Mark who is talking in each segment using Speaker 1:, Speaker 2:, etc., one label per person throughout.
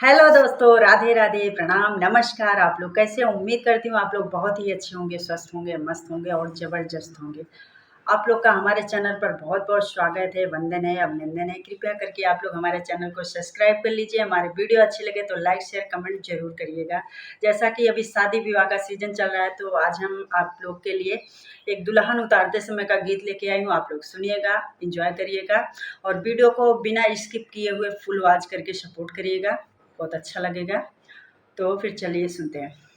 Speaker 1: Hello दोस्तों, राधे राधे, प्रणाम, नमस्कार। आप लोग कैसे हो? उम्मीद करती हूँ आप लोग बहुत ही अच्छे होंगे, स्वस्थ होंगे, मस्त होंगे और ज़बरदस्त होंगे। आप लोग का हमारे चैनल पर बहुत-बहुत स्वागत है, वंदन है, अभिनंदन है। कृपया करके आप लोग हमारे चैनल को सब्सक्राइब कर लीजिए। हमारे वीडियो अच्छे लगे तो लाइक, शेयर, कमेंट ज़रूर करिएगा। जैसा कि अभी शादी-विवाह का सीज़न चल रहा है, तो आज हम आप लोग के लिए एक दुल्हन उतारते समय का गीत लेके आई हूँ। आप लोग सुनिएगा, एन्जॉय करिएगा और वीडियो को बिना स्किप किए हुए फुल वॉच करके सपोर्ट करिएगा। बहुत अच्छा लगेगा। तो फिर चलिए सुनते हैं।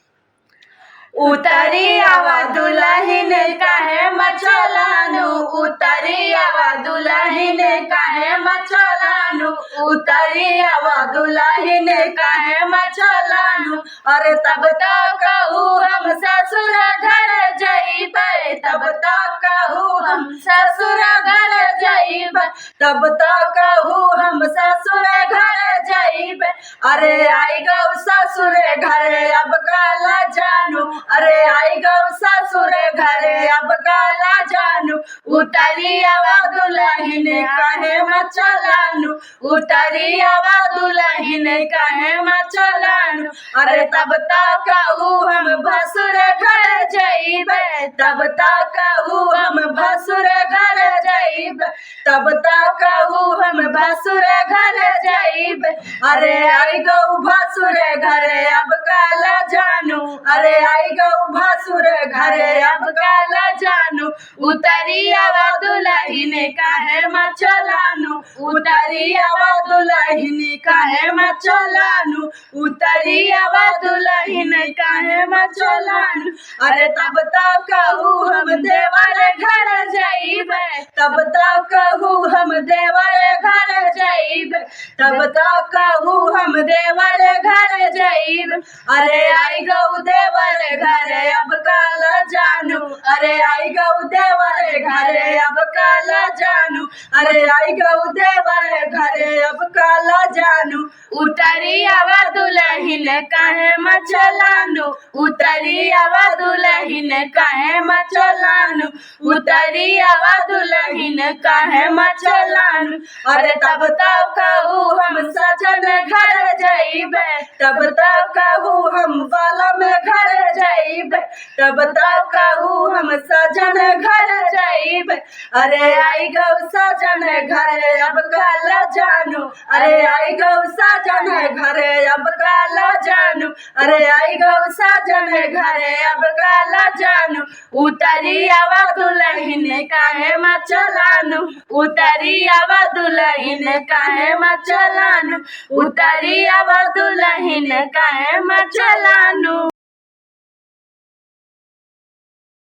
Speaker 2: उतरी आवा दुल्हन काहे मचलानु, उतरी आवा दुल्हन काहे मचलानु, उतरी आवा दुल्हन काहे मचलानु। अरे तब तो कहू हम ससुर घर जइबै, तब तो कहू हम ससुर घर जइबै, तब तो कहू हम ससुर घर जइबै। अरे आई गौ ससुर घरे अब काला जानू, अरे आई गौ ससुर घरे अब काला जानू। उतरी आवा दुल्हन काहे मचलानु, उतरी आवा दुल्हन काहे मचलानु। अरे तब तो कहू हम भसुर घर जइबै, तब तो कहू हम भसुर घर जइबै, तब तो कहू हम भसुर घर जइबै। अरे आई गौ भसुर घरे अब काला जानू, अरे आई गौ भसुर घरे अब काला जानू। उतरी आवा दुल्हन काहे मचलानु, उतरी आवा दुल्हन काहे मचलानु, उतरी आवा दुल्हन काहे मचलानु। अरे तब तो कहू हम देवर घर जइबै, तब तो कहू हम देवर घर जइबै, तब तो कहू हम देवर घर जइबै। अरे आई गौ देवर घरे अब काला जानू, अरे आई गौ देवर घरे अब काला जानू, अरे आई गौ देवर घरे अब काला जानू। उतरी आवा दुल्हन काहे मचलानु, उतरी आवा दुल्हन काहे मचलानु, उतरी आवा दुल्हन काहे मचलानु। अरे तब तो कहू हम सजन घर जइबै, तब तो कहू हम बालम घर जइबै, तब तो कहू हम सजन घर जइबै। अरे आई गौ सजन घरे अब काला जानू, अरे आई गौ सजन घरे अब काला जानू, अरे आई गौ सजन घरे अब काला जानू। उतरी आवा दुल्हन काहे मचलानु, उतरी आवा दुल्हन काहे मचलानु, उतरी आवा दुल्हन काहे मचलानु।